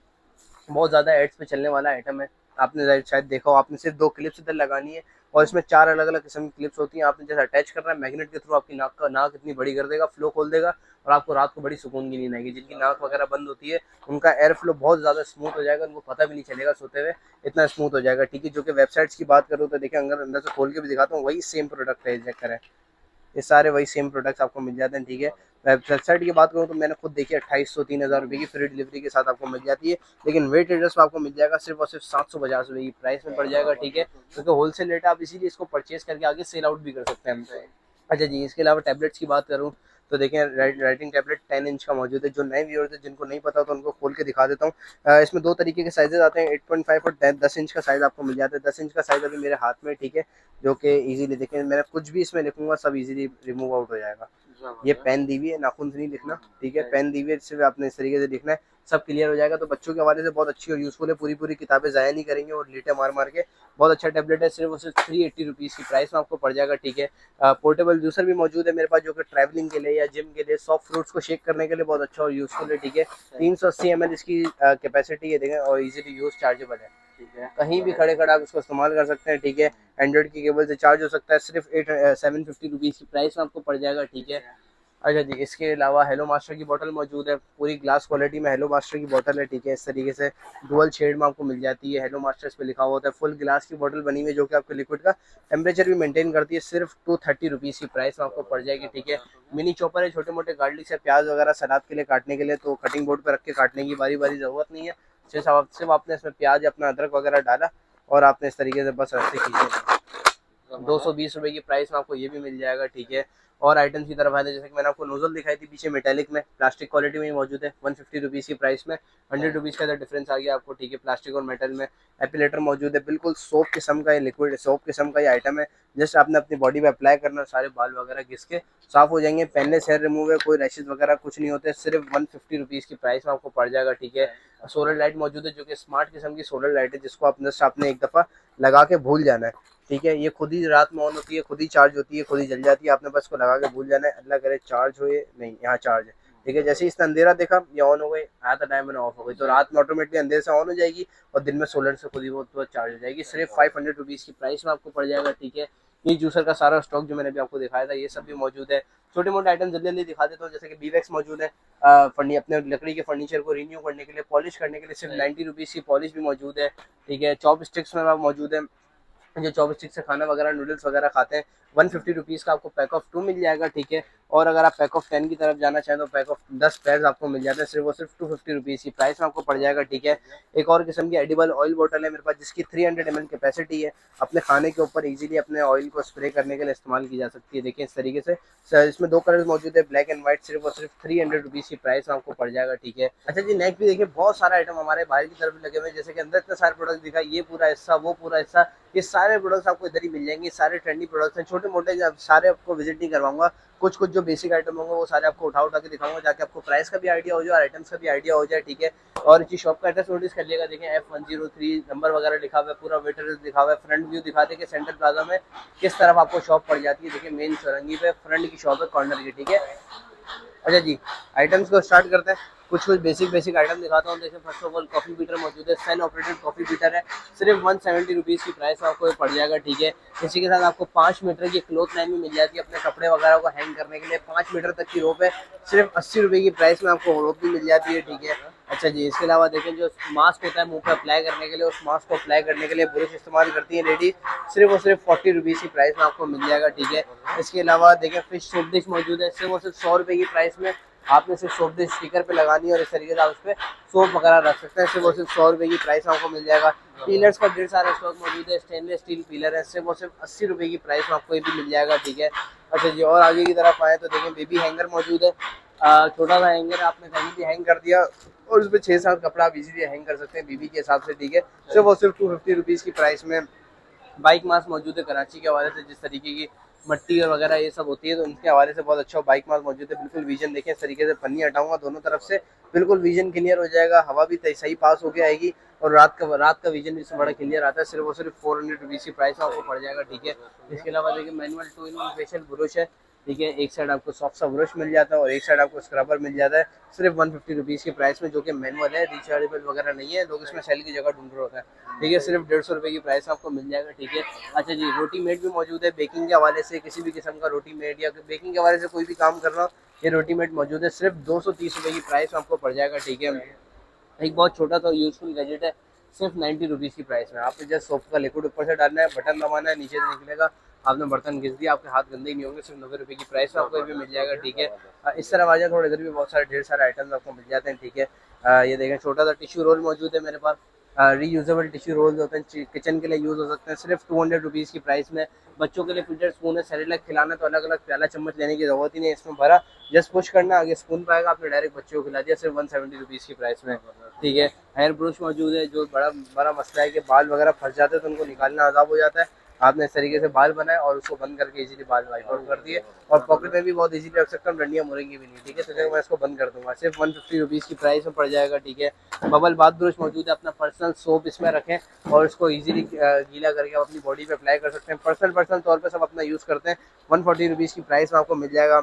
बहुत ज़्यादा एड्स पे चलने वाला आइटम है। आपने शायद देखा हो, आपने सिर्फ 2 क्लिप्स इधर लगानी है और इसमें 4 अलग अलग किस्म की क्लिप्स होती हैं। आपने जैसे अटैच करना है, मैग्नेट के थ्रू आपकी नाक इतनी बड़ी कर देगा, फ्लो खोल देगा और आपको रात को बड़ी सुकून की नींद आएगी। जिनकी नाक वगैरह बंद होती है उनका एयर फ्लो बहुत ज़्यादा स्मूथ हो जाएगा, उनको पता भी नहीं चलेगा सोते हुए, इतना स्मूथ हो जाएगा। ठीक है, जो कि वेबसाइट्स की बात करूँ तो देखिए अंदर से खोल के भी दिखाता हूँ, वही सेम प्रोडक्ट है, चेक करें, ये सारे वही सेम प्रोडक्ट्स आपको मिल जाते हैं। ठीक है, वेबसाइट की बात करूँ तो मैंने खुद देखी 2800-3000 रुपये की फ्री डिलीवरी के साथ आपको मिल जाती है, लेकिन वेट एड्रेस पर आपको मिल जाएगा सिर्फ और सिर्फ 750 रुपये की प्राइस में पड़ जाएगा। ठीक है, क्योंकि होलसेल रेट आप इसीलिए इसको परचेज करके आगे सेल आउट भी कर सकते हैं। अच्छा जी, इसके अलावा टैबलेट्स की बात करूँ तो देखें राइटिंग टैबलेट 10 इंच का मौजूद है। जो नए व्यूअर्स हैं जिनको नहीं पता तो उनको खोल के दिखा देता हूँ। इसमें 2 तरीके के साइजेस आते हैं, 8.5 और 10 इंच का साइज़ आपको मिल जाता है। 10 इंच का साइज़ अभी मेरे हाथ में, ठीक है, जो कि इजीली देखें, मैंने कुछ भी इसमें लिखूंगा सब इजीली रिमूव आउट हो जाएगा। ये पेन दी हुई है, नाखून से नहीं लिखना, ठीक है, पेन दी हुई है, सिर्फ आपने इस तरीके से लिखना है, सब क्लियर हो जाएगा। तो बच्चों के हवाले से बहुत अच्छी और यूज़फुल है, पूरी किताबें ज़ाया नहीं करेंगे और लीटे मार मार के। बहुत अच्छा टैबलेट है, सिर्फ और सिर्फ 380 रुपीज़ की प्राइस में आपको पड़ जाएगा। ठीक है, पोर्टेबल जूसर भी मौजूद है मेरे पास, जो कि ट्रैवलिंग के लिए या जिम के लिए सॉफ्ट फ्रूट्स को शेक करने के लिए बहुत अच्छा और यूज़फुल है। ठीक है, 380 ml इसकी कैपेसिटी है, देखें, और इजीली यूज़ चार्जेबल है। ठीक है, कहीं भी खड़े खड़े आप इसको इस्तेमाल कर सकते हैं। ठीक है, एंड्रॉइड की केबल से चार्ज हो सकता है, सिर्फ 750 रुपीज़ की प्राइस में आपको पड़ जाएगा। ठीक है, अच्छा जी, इसके अलावा हेलो मास्टर की बोतल मौजूद है, पूरी ग्लास क्वालिटी में हेलो मास्टर की बोतल है। ठीक है, इस तरीके से डुअल शेड में आपको मिल जाती है, हेलो मास्टर इस पे लिखा हुआ होता है। फुल ग्लास की बोतल बनी हुई है जो कि आपके लिक्विड का टेम्परेचर भी मेंटेन करती है, सिर्फ 230 रुपीज़ की प्राइस में आपको पड़ जाएगी। ठीक है, मिनी चॉपर है, छोटे मोटे गार्लिक से प्याज वगैरह सलाद के लिए काटने के लिए, तो कटिंग बोर्ड पर रख के काटने की बारी बारी ज़रूरत नहीं है, सिर्फ आपने इसमें प्याज अपना अदरक वगैरह डाला और आपने इस तरीके से बस रस्ते खींचे। 220 रुपये की प्राइस में आपको ये भी मिल जाएगा। ठीक है, और आइटम्स की तरफ आए थे, जैसे कि मैंने आपको नोजल दिखाई थी पीछे मेटेलिक में, प्लास्टिक क्वालिटी में ही मौजूद है, 150 रुपीज़ की प्राइस में, 100 रुपीज़ का डिफरेंस आ गया आपको। ठीक है, प्लास्टिक और मेटल में। एपिलेटर मौजूद है, बिल्कुल सोप किस्म का, ये लिक्विड सोप किस्म का ये आइटम है। जस्ट आपने अपनी बॉडी पे अप्लाई करना, सारे बाल वगैरह घिस के साफ हो जाएंगे। पेनलेस हेयर रिमूव है, कोई रैशेज वगैरह कुछ नहीं होते, सिर्फ 150 रुपीज़ की प्राइस में आपको पड़ जाएगा। ठीक है, सोलर लाइट मौजूद है, जो कि स्मार्ट किस्म की सोलर लाइट है, जिसको आप जस्ट आपने एक दफ़ा लगा के भूल जाना है। ठीक है, ये खुद ही रात में ऑन होती है, खुद ही चार्ज होती है, खुद ही जल जाती है, आपने बस को लगा के भूल जाना है। अल्लाह करे चार्ज हो, ये नहीं, यहाँ चार्ज है। ठीक है, जैसे ही इसने अंधेरा देखा ये ऑन हो गई, आया था टाइम मैंने ऑफ हो गई, तो रात में ऑटोमेटिकली अंधेरे से ऑन हो जाएगी और दिन में सोलर से खुद ही वो तो चार्ज हो जाएगी। सिर्फ 500 रुपीज़ की प्राइस में आपको पड़ जाएगा। ठीक है, ये जूसर का सारा स्टॉक जो मैंने अभी आपको दिखाया था ये सब भी मौजूद है। छोटे मोटे आइटम जल्दी जल्दी दिखा देता हूँ, जैसे कि बीवैक्स मौजूद है, अपने लकड़ी के फर्नीचर को रिन्यू करने के लिए, पॉलिश करने के लिए सिर्फ 90 रुपीज़ की पॉलिश भी मौजूद है। ठीक है, चॉप स्टिक्स में मौजूद है, जो चॉपस्टिक से खाना वगैरह नूडल्स वगैरह खाते हैं, 150 रुपीज़ का आपको पैक ऑफ 2 मिल जाएगा। ठीक है, और अगर आप पैक ऑफ 10 की तरफ जाना चाहें तो पैक ऑफ 10 पैक्स आपको मिल जाते हैं, सिर्फ और सिर्फ 250 रुपीज़ की प्राइस में आपको पड़ जाएगा। ठीक है, एक और किस्म की एडिबल ऑयल बोतल है मेरे पास, जिसकी 300 ml कैपेसिटी है, अपने खाने के ऊपर इजीली अपने ऑयल को स्प्रे करने के लिए इस्तेमाल की जा सकती है। देखिए इस तरीके से इसमें 2 कलर मौजूद है, ब्लैक एंड व्हाइट, सिर्फ और सिर्फ 300 रुपीज़ की प्राइस में आपको पड़ जाएगा। ठीक है, अच्छा जी, नेक्स्ट भी देखिए बहुत सारा आइटम हमारे बाहर की तरफ लगे हुए हैं, जैसे कि अंदर इतने सारे प्रोडक्ट दिखा, ये पूरा हिस्सा, वो पूरा हिस्सा, ये सारे प्रोडक्ट्स आपको इधर ही मिल जाएंगे। सारे ट्रेंडी प्रोडक्ट्स हैं, छोटे मोटे, सारे आपको विजिट नहीं करवाऊंगा, कुछ कुछ जो बेसिक आइटम होंगे वो सारे आपको उठा के दिखाऊंगा, जाके आपको प्राइस का भी आइडिया हो जाए और आइटम्स का भी आइडिया हो जाए। ठीक है, और इसी शॉप का एड्रेस नोटिस कर लिएगा, देखें F103 नंबर वगैरह लिखा हुआ है, पूरा वेटर लिखा हुआ है। फ्रंट व्यू दिखा दे कि सेंट्रल प्लाजा में किस तरफ आपको शॉप पड़ जाती है, देखिए मेन चौरंगी पे फ्रंट की शॉप है कॉर्नर की। ठीक है, अच्छा जी, आइटम्स को स्टार्ट करते हैं, कुछ बेसिक आइटम दिखाता हूँ। देखिए first of all coffee beater मौजूद है, सेल ऑपरेटेड कॉफ़ी बीटर है, सिर्फ 170 रुपीज़ की प्राइस में आपको पड़ जाएगा। ठीक है, इसी के साथ आपको 5 मीटर की क्लॉथ लाइन भी मिल जाती है, अपने कपड़े वगैरह को हैंग करने के लिए 5 मीटर तक की रोप है, सिर्फ 80 रुपये की प्राइस में आपको रोप भी मिल जाती है। ठीक है, अच्छा जी, इसके अलावा देखें जो मास्क होता है मुंह पे अप्लाई करने के लिए, उस मास्क को अप्लाई करने के लिए ब्रश इस्तेमाल करती है लेडीज, सिर्फ और सिर्फ 40 रुपीज़ की प्राइस में आपको मिल जाएगा। ठीक है, इसके अलावा देखें फिश सोप डिश मौजूद है, सिर्फ और सिर्फ 100 रुपये की प्राइस में आपने सिर्फ सोप डिश स्टिकर पे लगानी है और इस तरीके से आप उस पर सोप वगैरह रख सकते हैं, सिर्फ और सिर्फ 100 रुपये की प्राइस में आपको मिल जाएगा। पीलर्स का ढेर सारा स्टॉक मौजूद है, स्टेनलेस स्टील पीलर है, सिर्फ और सिर्फ 80 रुपये की प्राइस में आपको ये भी मिल जाएगा। ठीक है, अच्छा जी, और आगे की तरफ आए तो देखें बेबी हैंगर मौजूद है, छोटा सा हैंगर आपने कहीं भी हैंग कर दिया और उस पर 6-7 कपड़ा आप इजीली हैंग कर सकते हैं बीबी के हिसाब से। ठीक है, सिर्फ और सिर्फ 250 रुपीज़ की प्राइस में। बाइक मास्क मौजूद है कराची के हवाले से, जिस तरीके की मट्टी और वगैरह ये सब होती है तो उनके हवाले से बहुत अच्छा बाइक मास्क मौजूद है, बिल्कुल विजन देखें इस तरीके से, पन्नी हटाऊंगा दोनों तरफ से, बिल्कुल विजन क्लियर हो जाएगा, हवा भी सही पास होके आएगी और रात का विजन भी इसमें बड़ा क्लियर आता है, सिर्फ और सिर्फ 400 रुपीज़ की प्राइस में आपको पड़ जाएगा। ठीक है, इसके अलावा देखिए मैनुअल 2-in-1 फेशियल ब्रश है, ठीक है। एक साइड आपको सॉफ्ट सा ब्रश मिल जाता है और एक साइड आपको स्क्रबर मिल जाता है सिर्फ 150 रुपीज़ की प्राइस में, जो कि मैनुअल है, रिचार्जेबल वगैरह नहीं है। लोग इसमें सेल की जगह ढूंढ रहे होते हैं। ठीक है, सिर्फ 150 रुपये की प्राइस में आपको मिल जाएगा। ठीक है। अच्छा जी, रोटी मेड भी मौजूद है। बेकिंग के हवाले से किसी भी किस्म का रोटी मेड या बेकिंग के हवाले से कोई भी काम करना हो, ये रोटी मेड मौजूद है। सिर्फ 230 रुपये की प्राइस में आपको पड़ जाएगा। ठीक है। एक बहुत छोटा सा यूजफुल गैजेट है, सिर्फ 90 रुपीज़ की प्राइस में। आपने जस्ट सोप का लिक्विड ऊपर से डालना है, बटन दबाना है, नीचे से निकलेगा, आपने बर्तन घिस दिया, आपके हाथ गंदे ही नहीं होंगे। सिर्फ 90 रुपये की प्राइस में आपको ये भी मिल जाएगा। ठीक है। इस तरह आ जाए थोड़ा, इधर भी बहुत सारे ढेर सारे आइटम्स आपको मिल जाते हैं। ठीक है। ये देखें, छोटा सा टिश्यू रोल मौजूद है मेरे पास। रीयूजेबल टिश्यू रोल्स होते हैं, किचन के लिए यूज़ हो सकते हैं, सिर्फ 200 रुपीज़ की प्राइस में। बच्चों के लिए फिल्टर स्पून है, सेरेलैक खिलाना तो अलग अलग प्याला चम्मच लेने की ज़रूरत ही नहीं है, इसमें भरा, जस्ट पुश करना, आगे स्पून पाएगा, आपने डायरेक्ट बच्चों को खिला दिया, सिर्फ 170 रुपीज़ की प्राइस में। ठीक है। हेयर ब्रश मौजूद है, जो बड़ा बड़ा मसला है कि बाल वगैरह फंस जाते हैं तो उनको निकालना आज़ाब हो जाता है। आपने इस तरीके से बाल बनाए और उसको बंद करके इजीली बाल वाइप आउट कर दिए, और पॉकेट में भी बहुत इजीली रख सकता हूँ, डंडियाँ मुड़ेंगी भी नहीं। ठीक है। तो मैं इसको बंद कर दूंगा, सिर्फ 150 रुपीज़ की प्राइस में पड़ जाएगा। ठीक है। बबल बाथ ब्रश मौजूद है, अपना पर्सनल सोप इसमें रखें और इसको इजीली गीला करके आप अपनी बॉडी पे अप्लाई कर सकते हैं। पर्सनल तौर पे सब अपना यूज़ करते हैं। 140 रुपीज़ की प्राइस में आपको मिल जाएगा।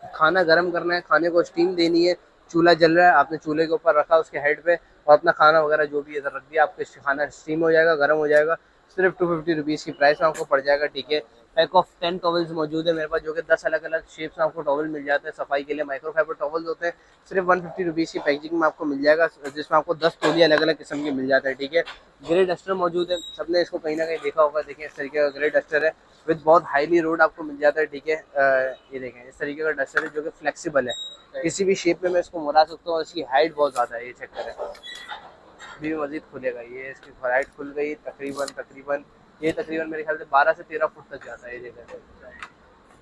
खाना गर्म करना है, खाने को स्टीम देनी है, चूल्हा जल रहा है, आपने चूल्हे के ऊपर रखा उसके हेड पे और अपना खाना वगैरह जो भी इधर रख दिया, आपका खाना स्टीम हो जाएगा, गर्म हो जाएगा। सिर्फ 250 रुपीज़ की प्राइस में आपको पड़ जाएगा। ठीक है। पैक ऑफ 10 टॉवल्स मौजूद है मेरे पास, जो कि 10 अलग अलग शेप्स में आपको टॉवल मिल जाते हैं सफाई के लिए। माइक्रोफाइबर टॉवल्स होते हैं, सिर्फ 150 रुपीज़ की पैकेजिंग में आपको मिल जाएगा, जिसमें आपको 10 तौलिए अलग अलग किस्म के मिल जाते हैं। ठीक है। ग्रे डस्टर मौजूद है, सबने इसको कहीं ना कहीं देखा होगा। देखिए, इस तरीके का ग्रे डस्टर है, विद बहुत हाईली रोड आपको मिल जाता है। ठीक है। ये देखें, इस तरीके का डस्टर है जो कि फ्लेक्सिबल है, किसी भी शेप में मैं इसको मुड़ा सकता हूँ, और इसकी हाइट बहुत ज़्यादा है। ये चेक करें, अभी भी मजीद खुलेगा। ये इसकी हाइट खुल गई तकरीबन ये तकरीबन मेरे ख्याल से 12 से 13 फुट तक जाता है। ये जगह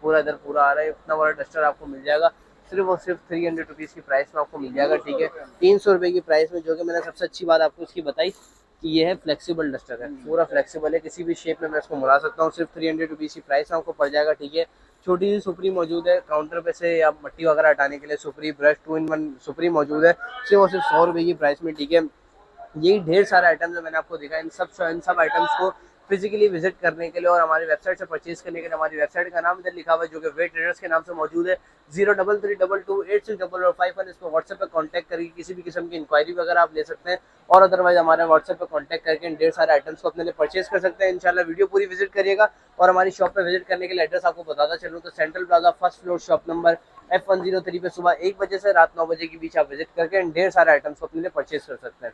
पूरा इधर पूरा आ रहा है, इतना बड़ा डस्टर आपको मिल जाएगा सिर्फ और सिर्फ 300 रुपीज़ की प्राइस में आपको मिल जाएगा। ठीक है। 300 रुपये की प्राइस में, जो कि मैंने सबसे अच्छी बात आपको उसकी बताई कि ये है फ्लेक्सिबल डस्टर है, पूरा फ्लेक्सिबल है, किसी भी शेप में मैं इसको मुड़ा सकता हूँ। सिर्फ 300 रुपीज़ की प्राइस में आपको पड़ जाएगा। ठीक है। छोटी सी सुपरी मौजूद है काउंटर पे से, या मट्टी वगैरह हटाने के लिए सुपरी ब्रश 2 in 1 सुपरी मौजूद है, सिर्फ और सिर्फ 100 रुपये की प्राइस में। ठीक है। यही ढेर सारे आइटम्स है, मैंने आपको दिखा। इन सब आइटम्स को फिजिकली विजिट करने के लिए और हमारी वेबसाइट से परचेज करने के लिए, हमारी वेबसाइट का नाम इधर लिखा हुआ है, जो कि वे ट्रेडर्स के नाम से मौजूद है। 0332286051 इस पर व्हाट्सएप पे कांटेक्ट करके किसी भी किस्म की इंक्वायरी वगैरह आप ले सकते हैं, और अदरवाइज हमारे व्हाट्सएप पे कांटेक्ट करके इन ढेर सारे आइटम्स को अपने लिए परचेज कर सकते हैं। इंशाल्लाह वीडियो पूरी विजिट करिएगा। और हमारी शॉप पे विजिट करने के लिए एड्रेस आपको बताता चलूँ तो central plaza first floor shop number F103 पे सुबह 1 बजे से रात 9 बजे के बीच आप विजिट करके इन ढेर सारे आइटम्स को अपने लिए परचेज कर सकते हैं।